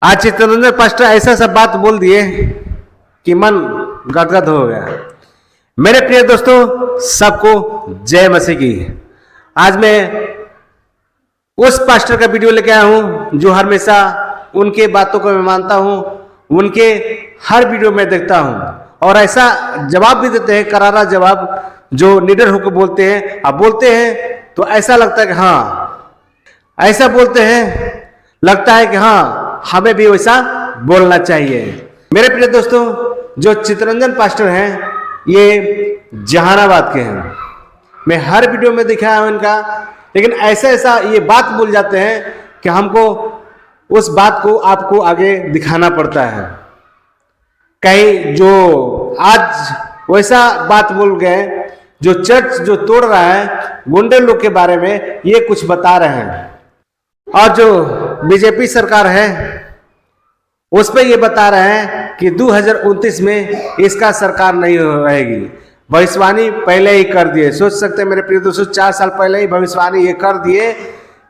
आज चित्तरंजन पास्टर ऐसा सब बात बोल दिए कि मन गदगद हो गया। मेरे प्रिय दोस्तों, सबको जय मसीह की। आज मैं उस पास्टर का वीडियो लेके आया हूं जो हमेशा उनके बातों को मैं मानता हूं, उनके हर वीडियो में देखता हूं और ऐसा जवाब भी देते हैं, करारा जवाब जो निडर होकर बोलते हैं। अब बोलते हैं तो ऐसा लगता है कि हाँ, ऐसा बोलते हैं लगता है कि हाँ हमें भी वैसा बोलना चाहिए। मेरे प्रिय दोस्तों, जो चित्तरंजन पास्टर हैं ये जहानाबाद के हैं। मैं हर वीडियो में दिखाया हूं इनका, लेकिन ऐसा ये बात बोल जाते हैं कि हमको उस बात को आपको आगे दिखाना पड़ता है। कहीं जो आज वैसा बात बोल गए, जो चर्च जो तोड़ रहा है गुंडे लोग के बारे में ये कुछ बता रहे हैं, और जो बीजेपी सरकार है उस पर ये बता रहे हैं कि 2029 में इसका सरकार नहीं रहेगी। भविष्यवाणी पहले ही कर दिए। सोच सकते हैं मेरे प्रिय दोस्तों, 4 साल पहले ही भविष्यवाणी ये कर दिए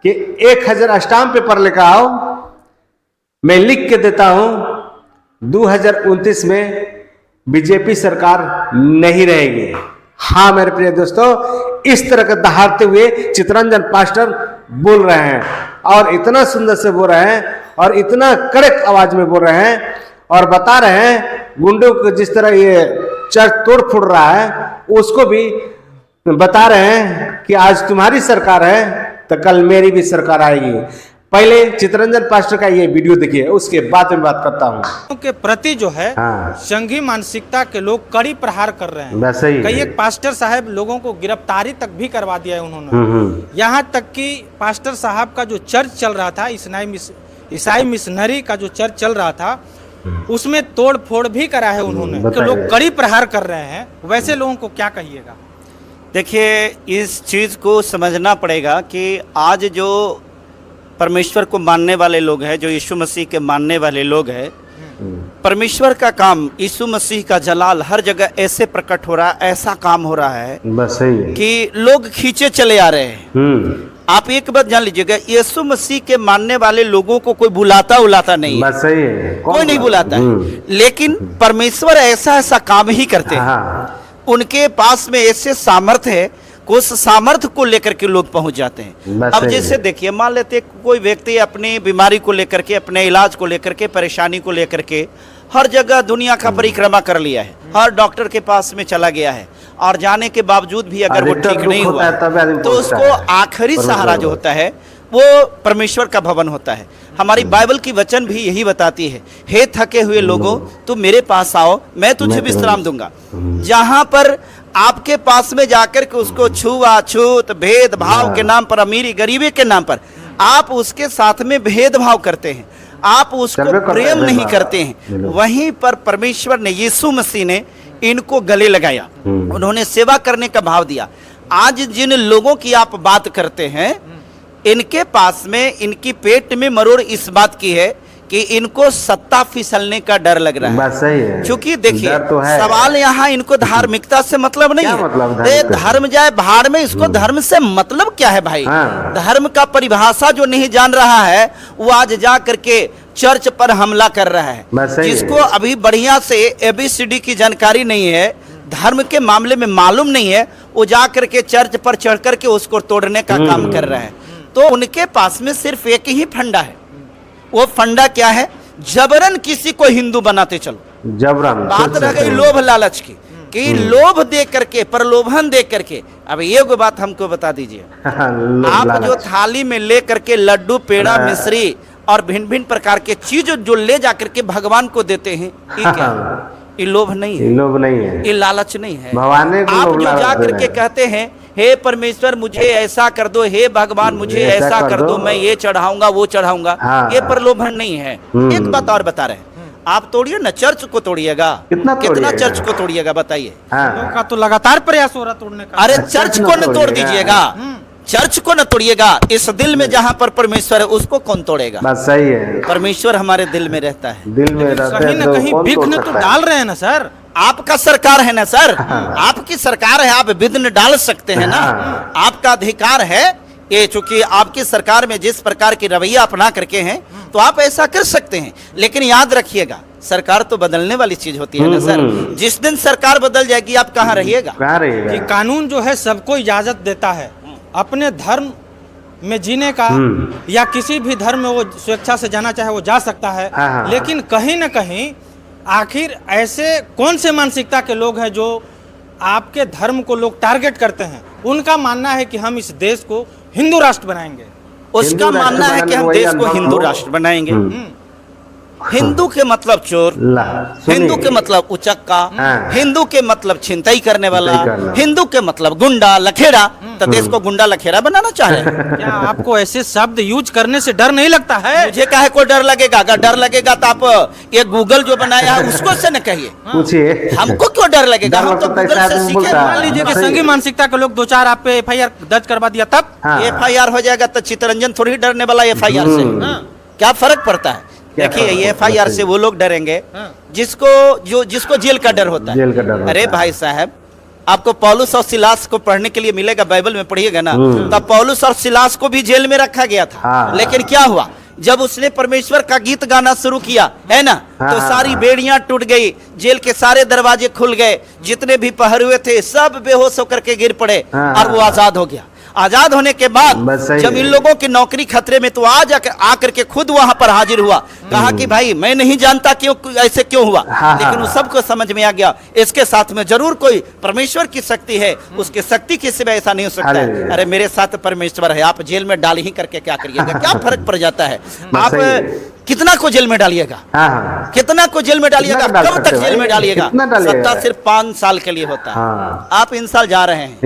कि 1000 स्टाम्प पेपर लेकर आओ, मैं लिख के देता हूं 2029 में बीजेपी सरकार नहीं रहेगी। हाँ मेरे प्रिय दोस्तों, इस तरह के दहाड़ते हुए चित्तरंजन पास्टर बोल रहे हैं और इतना सुंदर से बोल रहे हैं और इतना कड़क आवाज में बोल रहे हैं और बता रहे हैं गुंडों को जिस तरह ये चर्च तोड़ फोड़ रहा है उसको भी बता रहे हैं कि आज तुम्हारी सरकार है तो कल मेरी भी सरकार आएगी। पहले चित्तरंजन पास्टर का ये वीडियो देखिए, उसके बाद में बात करता हूँ। के प्रति जो है संघी मानसिकता के लोग कड़ी प्रहार कर रहे हैं। कई एक पास्टर साहब लोगों को गिरफ्तारी तक भी करवा दिया है उन्होंने। यहाँ तक कि पास्टर साहब का जो चर्च चल रहा था, ईसाई मिशनरी का जो चर्च चल रहा था, उसमें तोड़ फोड़ भी करा है उन्होंने। तो लोग कड़ी प्रहार कर रहे हैं, वैसे लोगों को क्या कहिएगा? देखिए, इस चीज को समझना पड़ेगा कि आज जो परमेश्वर को मानने वाले लोग हैं, जो यीशु मसीह के मानने वाले लोग हैं, परमेश्वर का काम, यीशु मसीह का जलाल हर जगह ऐसे प्रकट हो रहा है, ऐसा काम हो रहा है बस सही है कि लोग खींचे चले आ रहे हैं। आप एक बात जान लीजिएगा, यीशु मसीह के मानने वाले लोगों को कोई बुलाता नहीं है, बस सही है, कोई नहीं बुलाता है, लेकिन परमेश्वर ऐसा काम ही करते हैं। उनके पास में ऐसे सामर्थ्य है, उस सामर्थ्य को लेकर के लोग पहुंच जाते हैं। अब जैसे देखिए, मान लेते कोई व्यक्ति अपनी बीमारी को लेकर के, अपने इलाज को लेकर के, परेशानी को लेकर के हर जगह दुनिया का परिक्रमा कर लिया है, हर डॉक्टर के पास में चला गया है, और जाने के बावजूद भी अगर वो ठीक नहीं हुआ तो उसको आखिरी सहारा जो होता है वो परमेश्वर का भवन होता है। हमारी बाइबल की वचन भी यही बताती है, हे थके हुए लोगों तुम मेरे पास आओ, मैं तुझे विश्राम दूंगा। जहां पर आपके पास में जाकर के उसको छुआछूत, भेदभाव के नाम पर, अमीरी गरीबी के नाम पर आप उसके साथ में भेदभाव करते हैं, आप उसको प्रेम नहीं करते हैं, वहीं पर परमेश्वर ने, यीशु मसीह ने इनको गले लगाया, उन्होंने सेवा करने का भाव दिया। आज जिन लोगों की आप बात करते हैं, इनके पास में, इनकी पेट में मरोड़ इस बात की है कि इनको सत्ता फिसलने का डर लग रहा है। बस सही है। क्योंकि देखिए, सवाल यहाँ इनको धार्मिकता से मतलब नहीं है। मतलब धर्म जाए भाड़ में, इसको धर्म से मतलब क्या है भाई? धर्म का परिभाषा जो नहीं जान रहा है वो आज जा करके चर्च पर हमला कर रहा है। जिसको अभी बढ़िया से ABCD की जानकारी नहीं है, धर्म के मामले में मालूम नहीं है, वो जा करके चर्च पर चढ़ करके उसको तोड़ने का काम कर रहा है। तो उनके पास में सिर्फ एक ही फंडा है। वो फंडा क्या है? जबरन किसी को हिंदू बनाते चलो। जबरन बात रह गई लोभ लालच की, कि लोभ दे करके, प्रलोभन दे करके। अब ये कोई बात हमको बता दीजिए, आप जो थाली में ले करके लड्डू, पेड़ा, मिश्री और भिन्न भिन्न प्रकार के चीज जो ले जाकर के भगवान को देते हैं, ये क्या है? ये लोभ नहीं है, लोभ नहीं है, ये लालच नहीं है। आप जो जा करके कहते हैं, हे परमेश्वर मुझे ऐसा कर दो, हे भगवान मुझे ऐसा कर दो, मैं ये चढ़ाऊंगा वो चढ़ाऊंगा, ये प्रलोभन नहीं है। एक बात और बता रहे हैं, आप तोड़िए ना, चर्च को तोड़िएगा। कितना चर्च को तोड़िएगा बताइए? का तो लगातार प्रयास हो रहा तोड़ने का। अरे चर्च को न तोड़ दीजिएगा, चर्च को न तोड़िएगा। इस दिल में जहाँ पर परमेश्वर है उसको कौन तोड़ेगा? बस सही है, परमेश्वर हमारे दिल में रहता है, दिल में रहता है। कहीं न कहीं विघ्न तो डाल रहे हैं ना सर। आपका सरकार है ना सर, आपकी सरकार है, आप विघ्न डाल सकते हैं ना। आपका अधिकार है ये चूंकि आपकी सरकार में जिस प्रकार की रवैया अपना करके हैं तो आप ऐसा कर सकते हैं, लेकिन याद रखिएगा सरकार तो बदलने वाली चीज होती है ना सर। जिस दिन सरकार बदल जाएगी आप कहाँ रहिएगा? कि कानून जो है सबको इजाजत देता है अपने धर्म में जीने का, या किसी भी धर्म में वो स्वेच्छा से जाना चाहे वो जा सकता है। लेकिन कहीं ना कहीं आखिर ऐसे कौन से मानसिकता के लोग हैं जो आपके धर्म को लोग टारगेट करते हैं? उनका मानना है कि हम इस देश को हिंदू राष्ट्र बनाएंगे। उसका मानना है कि हम देश को हिंदू राष्ट्र बनाएंगे। हिंदू के मतलब चोर, हिंदू के मतलब उचक्का, हिंदू के मतलब छिनतई करने वाला, हिंदू के मतलब गुंडा लखेड़ा। तो देश को गुंडा लखेड़ा बनाना चाह रहे हैं। क्या आपको ऐसे शब्द यूज करने से डर नहीं लगता है? मुझे काहे को डर लगेगा? अगर डर लगेगा तो आप ये गूगल जो बनाया है उसको से न कहिए, पूछिए हमको क्यों डर लगेगा? हम तो गूगल से सीखे। मान लीजिए कि संघी मानसिकता के लोग 2-4 आप पे FIR दर्ज करवा दिया, तब FIR हो जाएगा तो चित्तरंजन थोड़ी डरने वाला FIR से। क्या फर्क पड़ता है? देखिए FIR से वो लोग डरेंगे जिसको जेल का डर होता है। अरे भाई साहब, आपको पौलुस और सिलास को पढ़ने के लिए मिलेगा, बाइबल में पढ़िएगा ना, तब पौलुस और सिलास को भी जेल में रखा गया था। लेकिन क्या हुआ? जब उसने परमेश्वर का गीत गाना शुरू किया है ना, तो सारी बेड़ियां टूट गई, जेल के सारे दरवाजे खुल गए, जितने भी पहरुए थे सब बेहोश होकर के गिर पड़े और वो आजाद हो गया। आजाद होने के बाद जब इन लोगों की नौकरी खतरे में, तो आज आकर के खुद वहां पर हाजिर हुआ, कहा कि भाई मैं नहीं जानता क्यों ऐसे क्यों हुआ, लेकिन उस सबको समझ में आ गया इसके साथ में जरूर कोई परमेश्वर की शक्ति है, उसकी शक्ति के सिवा ऐसा नहीं हो सकता है। अरे मेरे साथ परमेश्वर है, आप जेल में डाल ही करके क्या करिएगा? क्या फर्क पड़ जाता है? आप कितना को जेल में डालिएगा? कितना को जेल में डालिएगा? कब तक जेल में डालिएगा? सत्ता सिर्फ 5 साल के लिए होता है। आप इन साल जा रहे हैं,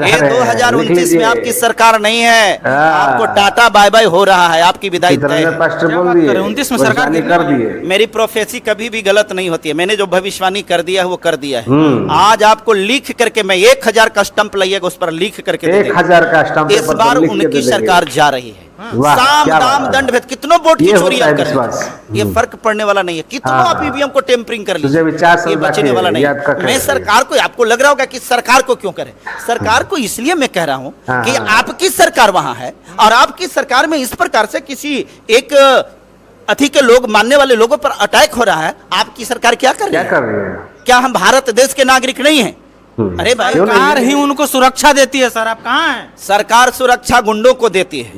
ये 2029 में आपकी सरकार नहीं है, आपको टाटा बाय बाय हो रहा है, आपकी विदाई तय है। 29 में सरकार कर दिए। मेरी प्रोफेसी कभी भी गलत नहीं होती है, मैंने जो भविष्यवाणी कर दिया है वो कर दिया है। आज आपको लिख करके मैं 1000 का स्टंप लाइएगा, उस पर लिख करके 1000 का स्टंप इस बार उनकी सरकार जा रही है। साम दाम दंड भेद, कितनों वोट की चोरी आप कर रहे हैं, ये फर्क पड़ने वाला नहीं है। कितना आप ईवीएम को टेम्परिंग कर लीजिए, ये बचने वाला नहीं है। मैं सरकार को, आपको लग रहा होगा कि सरकार को क्यों करे, सरकार को इसलिए मैं कह रहा हूं कि आपकी सरकार वहां है और आपकी सरकार में इस प्रकार से किसी एक अति के लोग, मानने वाले लोगों पर अटैक हो रहा है। आपकी सरकार क्या कर रही है? क्या हम भारत देश के नागरिक नहीं है? अरे भाई, सरकार ही उनको सुरक्षा देती है सर, आप कहाँ हैं? सरकार सुरक्षा गुंडों को देती है,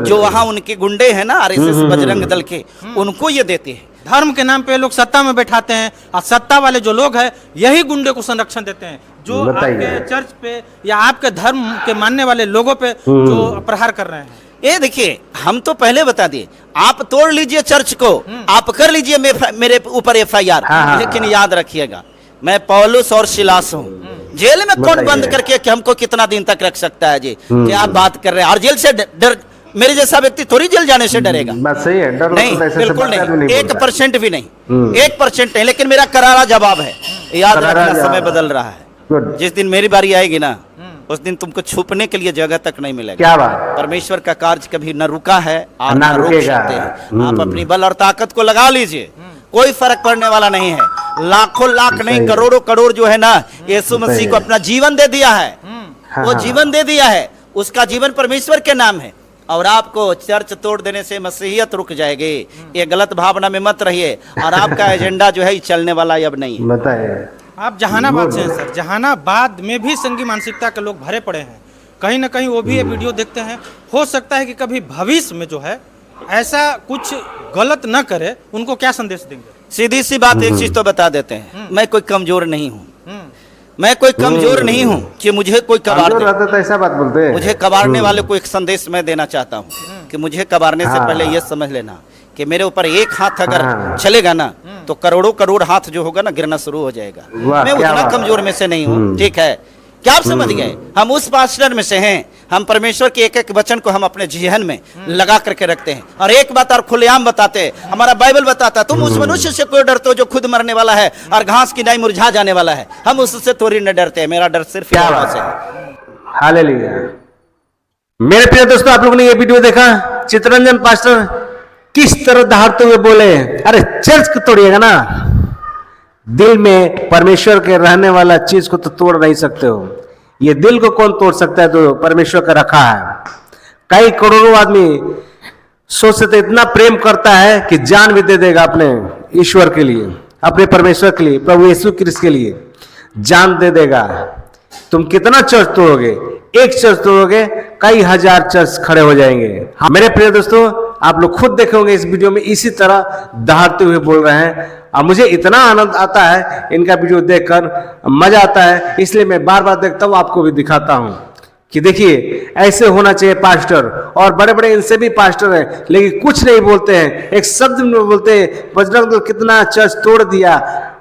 जो वहाँ उनके गुंडे हैं ना, RSS बजरंग दल के, उनको ये देती है। धर्म के नाम पे लोग सत्ता में बैठाते हैं और सत्ता वाले जो लोग हैं यही गुंडे को संरक्षण देते हैं, जो आपके चर्च पे या आपके धर्म के मानने वाले लोगों पे जो प्रहार कर रहे हैं। ये देखिए, हम तो पहले बता दिए, आप तोड़ लीजिए चर्च को, आप कर लीजिए मेरे ऊपर FIR, लेकिन याद रखिएगा मैं पौलुस और सिलास हूँ। जेल में कौन बंद करके कि हमको कितना दिन तक रख सकता है जी? क्या आप बात कर रहे हैं? और जेल से डर, मेरे जैसा व्यक्ति थोड़ी जेल जाने से डरेगा। बस सही है, डर नहीं, बिल्कुल नहीं, 1% भी नहीं, 1% नहीं। लेकिन मेरा करारा जवाब है, याद रखना समय बदल रहा है। जिस दिन मेरी बारी आएगी ना, उस दिन तुमको छुपने के लिए जगह तक नहीं मिलेगा। क्या बात? परमेश्वर का कार्य कभी न रुका है और न रोक सकते हैं। आप अपनी बल और ताकत को लगा लीजिए, कोई फर्क पड़ने वाला नहीं है। लाखों लाख नहीं, करोड़ों करोड़ जो है ना, यीशु मसीह को अपना जीवन दे दिया है, वो जीवन दे दिया है, उसका जीवन परमेश्वर के नाम है। और आपको चर्च तोड़ देने से मसीहियत रुक जाएगी, ये गलत भावना में मत रहिए। और आपका एजेंडा जो है चलने वाला अब नहीं है। बताइए, आप जहानाबाद से हैं सर, जहानाबाद में भी संघी मानसिकता के लोग भरे पड़े हैं, कहीं ना कहीं वो भी ये वीडियो देखते हैं। हो सकता है कि कभी भविष्य में जो है ऐसा कुछ गलत न करे, उनको क्या संदेश देंगे? सीधी सी बात एक चीज तो बता देते हैं, मैं कोई कमजोर नहीं हूँ, मैं कोई कमजोर नहीं हूँ कि मुझे कोई कबाड़ दे। तो ऐसा बात बोलते हैं। मुझे कबाड़ने वाले को एक संदेश मैं देना चाहता हूँ कि मुझे कबाड़ने से पहले ये समझ लेना कि मेरे ऊपर एक हाथ अगर चलेगा ना, तो करोड़ों करोड़ हाथ जो होगा ना गिरना शुरू हो जाएगा। मैं उतना कमजोर में से नहीं हूँ, ठीक है? क्या आप समझ गए? हम उस पास्टर में से हैं, हम परमेश्वर के एक एक वचन को हम अपने जीवन में लगा करके रखते हैं। और एक बात और खुलेआम बताते हैं, हमारा बाइबल बताता है, तुम उस मनुष्य से क्यों डरते हो जो खुद मरने वाला है और घास की डाई मुरझा जाने वाला है? हम उससे थोड़ी न डरते हैं, मेरा डर सिर्फ यहोवा से है। हालेलुया। मेरे प्रिय दोस्तों, आप लोगों ने ये वीडियो देखा, चित्तरंजन पास्टर किस तरह दहाड़ते हुए बोले, अरे चर्च को तोड़िएगा ना, दिल में परमेश्वर के रहने वाला चीज को तो तोड़ नहीं सकते हो। ये दिल को कौन तोड़ सकता है जो परमेश्वर का रखा है? कई करोड़ों आदमी सोचते थे, इतना प्रेम करता है कि जान भी दे देगा अपने ईश्वर के लिए, अपने परमेश्वर के लिए, प्रभु यीशु क्रिस्त के लिए जान दे देगा। तुम कितना चर्च तोड़ोगे? एक चर्च तोड़ोगे, कई हजार चर्च खड़े हो जाएंगे। मेरे प्रिय दोस्तों, आप लोग खुद देखेंगे इस वीडियो में इसी तरह दहाड़ते हुए बोल रहे हैं, और मुझे इतना आनंद आता है इनका वीडियो देखकर, मजा आता है, इसलिए मैं बार बार देखता हूं, आपको भी दिखाता हूं कि देखिए ऐसे होना चाहिए पास्टर। और बड़े बड़े इनसे भी पास्टर हैं, लेकिन कुछ नहीं बोलते हैं, एक शब्द में बोलते हैं बजरंग दल कितना चर्च तोड़ दिया,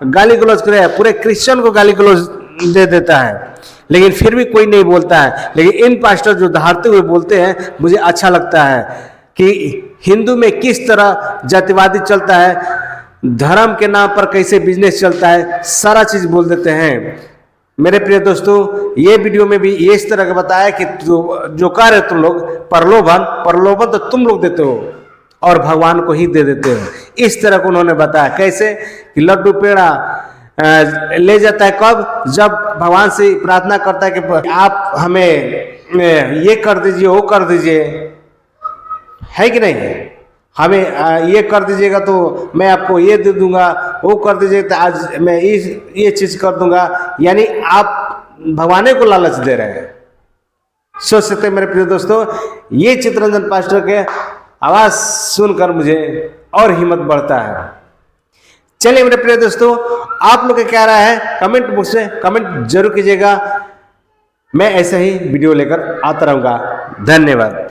गाली गलौज करे, पूरे क्रिश्चियन को गाली गलौज दे देता है, लेकिन फिर भी कोई नहीं बोलता है। लेकिन इन पास्टर जो दहाड़ते हुए बोलते हैं, मुझे अच्छा लगता है कि हिंदू में किस तरह जातिवादी चलता है, धर्म के नाम पर कैसे बिजनेस चलता है, सारा चीज बोल देते हैं। मेरे प्रिय दोस्तों, ये वीडियो में भी ये इस तरह का बताया कि जो कह रहे तुम लोग प्रलोभन तो तुम लोग देते हो और भगवान को ही दे देते हो। इस तरह को उन्होंने बताया, कैसे कि लड्डू पेड़ा ले जाता है कब? जब भगवान से प्रार्थना करता है कि आप हमें ये कर दीजिए, वो कर दीजिए, है कि नहीं? हमें ये कर दीजिएगा तो मैं आपको ये दे दूंगा, वो कर दीजिएगा तो आज मैं ये चीज कर दूंगा। यानी आप भगवान को लालच दे रहे हैं। सोच सकते हैं मेरे प्रिय दोस्तों, ये चित्तरंजन पास्टर के आवाज सुनकर मुझे और हिम्मत बढ़ता है। चलिए मेरे प्रिय दोस्तों, आप लोग क्या राय है कमेंट बॉक्स में कमेंट जरूर कीजिएगा। मैं ऐसे ही वीडियो लेकर आता रहूंगा। धन्यवाद।